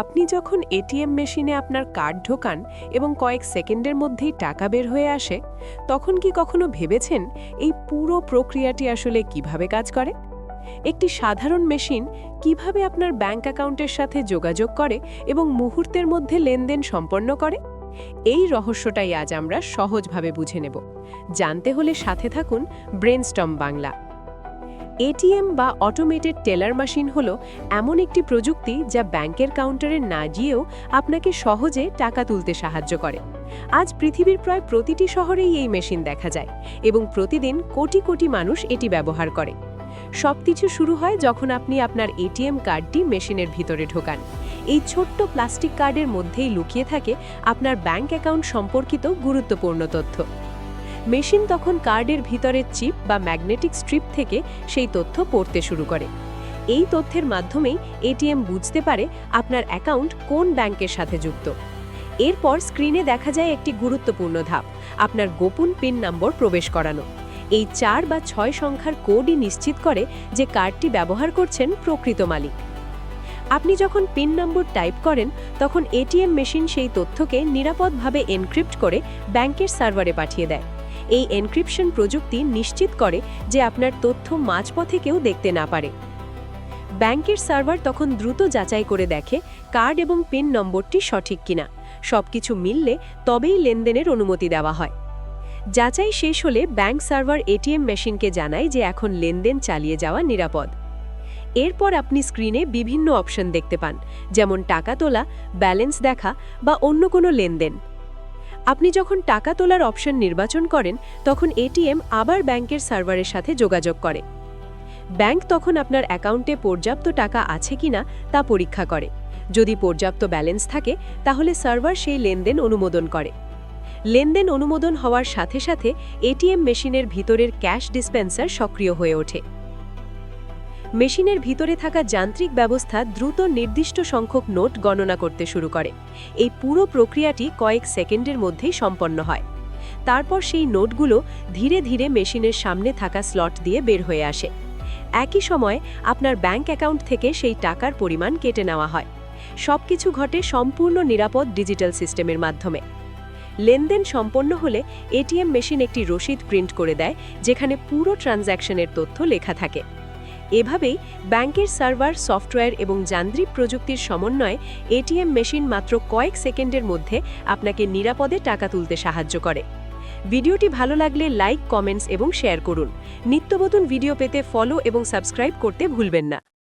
আপনি যখন এটিএম মেশিনে আপনার কার্ড ঢোকান এবং কয়েক সেকেন্ডের মধ্যেই টাকা বের হয়ে আসে, তখন কি কখনো ভেবেছেন এই পুরো প্রক্রিয়াটি আসলে কিভাবে কাজ করে? একটি সাধারণ মেশিন কিভাবে আপনার ব্যাংক অ্যাকাউন্টের সাথে যোগাযোগ করে এবং মুহূর্তের মধ্যে লেনদেন সম্পন্ন করে? এই রহস্যটাই আজ আমরা সহজভাবে বুঝে নেব। জানতে হলে সাথে থাকুন ব্রেনস্টর্ম বাংলা। এটিএম বা অটোমেটেড টেলার মেশিন হলো এমন একটি প্রযুক্তি যা ব্যাংকের কাউন্টারে না গিয়েও আপনাকে সহজে টাকা তুলতে সাহায্য করে। আজ পৃথিবীর প্রায় প্রতিটি শহরেই এই মেশিন দেখা যায় এবং প্রতিদিন কোটি কোটি মানুষ এটি ব্যবহার করে। সবকিছু শুরু হয় যখন আপনি আপনার এটিএম কার্ডটি মেশিনের ভিতরে ঢোকান। এই ছোট্ট প্লাস্টিক কার্ডের মধ্যেই লুকিয়ে থাকে আপনার ব্যাংক অ্যাকাউন্ট সম্পর্কিত গুরুত্বপূর্ণ তথ্য। মেশিন তখন কার্ডের ভিতরের চিপ বা ম্যাগনেটিক স্ট্রিপ থেকে সেই তথ্য পড়তে শুরু করে। এই তথ্যের মাধ্যমেই এটিএম বুঝতে পারে আপনার অ্যাকাউন্ট কোন ব্যাংকের সাথে যুক্ত। এরপর স্ক্রিনে দেখা যায় একটি গুরুত্বপূর্ণ ধাপ, আপনার গোপন পিন নম্বর প্রবেশ করানো। এই 4 বা 6 সংখ্যার কোডই নিশ্চিত করে যে কার্ডটি ব্যবহার করছেন প্রকৃত মালিক। আপনি যখন পিন নম্বর টাইপ করেন, তখন এটিএম মেশিন সেই তথ্যকে নিরাপদভাবে এনক্রিপ্ট করে ব্যাংকের সার্ভারে পাঠিয়ে দেয়। এই এনক্রিপশন প্রযুক্তি নিশ্চিত করে যে আপনার তথ্য মাঝপথে কেউ দেখতে না পারে। ব্যাংকের সার্ভার তখন দ্রুত যাচাই করে দেখে কার্ড এবং পিন নম্বরটি সঠিক কিনা। সবকিছু মিললে তবেই লেনদেনের অনুমতি দেওয়া হয়। যাচাই শেষ হলে ব্যাংক সার্ভার এটিএম মেশিনকে জানায় যে এখন লেনদেন চালিয়ে যাওয়া নিরাপদ। এরপর আপনি স্ক্রিনে বিভিন্ন অপশন দেখতে পান, যেমন টাকা তোলা, ব্যালেন্স দেখা বা অন্য কোনো লেনদেন। আপনি যখন টাকা তোলার অপশন নির্বাচন করেন, তখন এটিএম আবার ব্যাংকের সার্ভারের সাথে যোগাযোগ করে। ব্যাংক তখন আপনার অ্যাকাউন্টে পর্যাপ্ত টাকা আছে কিনা তা পরীক্ষা করে। যদি পর্যাপ্ত ব্যালেন্স থাকে, তাহলে সার্ভার সেই লেনদেন অনুমোদন করে। লেনদেন অনুমোদন হওয়ার সাথে সাথে এটিএম মেশিনের ভিতরের ক্যাশ ডিসপেন্সার সক্রিয় হয়ে ওঠে। মেশিনের ভিতরে থাকা যান্ত্রিক ব্যবস্থা দ্রুত নির্দিষ্ট সংখ্যক নোট গণনা করতে শুরু করে। এই পুরো প্রক্রিয়াটি কয়েক সেকেন্ডের মধ্যেই সম্পন্ন হয়। তারপর সেই নোটগুলো ধীরে ধীরে মেশিনের সামনে থাকা স্লট দিয়ে বের হয়ে আসে। একই সময়ে আপনার ব্যাংক অ্যাকাউন্ট থেকে সেই টাকার পরিমাণ কেটে নেওয়া হয়। সবকিছু ঘটে সম্পূর্ণ নিরাপদ ডিজিটাল সিস্টেমের মাধ্যমে। লেনদেন সম্পন্ন হলে এটিএম মেশিন একটি রসিদ প্রিন্ট করে দেয়, যেখানে পুরো ট্রানজ্যাকশনের তথ্য লেখা থাকে। এভাবেই ব্যাংকের সার্ভার, সফটওয়্যার এবং যান্ত্রিক প্রযুক্তির সমন্বয়ে এটিএম মেশিন মাত্র কয়েক সেকেন্ডের মধ্যে আপনাকে নিরাপদে টাকা তুলতে সাহায্য করে। ভিডিওটি ভালো লাগলে লাইক, কমেন্টস এবং শেয়ার করুন। নিত্যনতুন ভিডিও পেতে ফলো এবং সাবস্ক্রাইব করতে ভুলবেন না।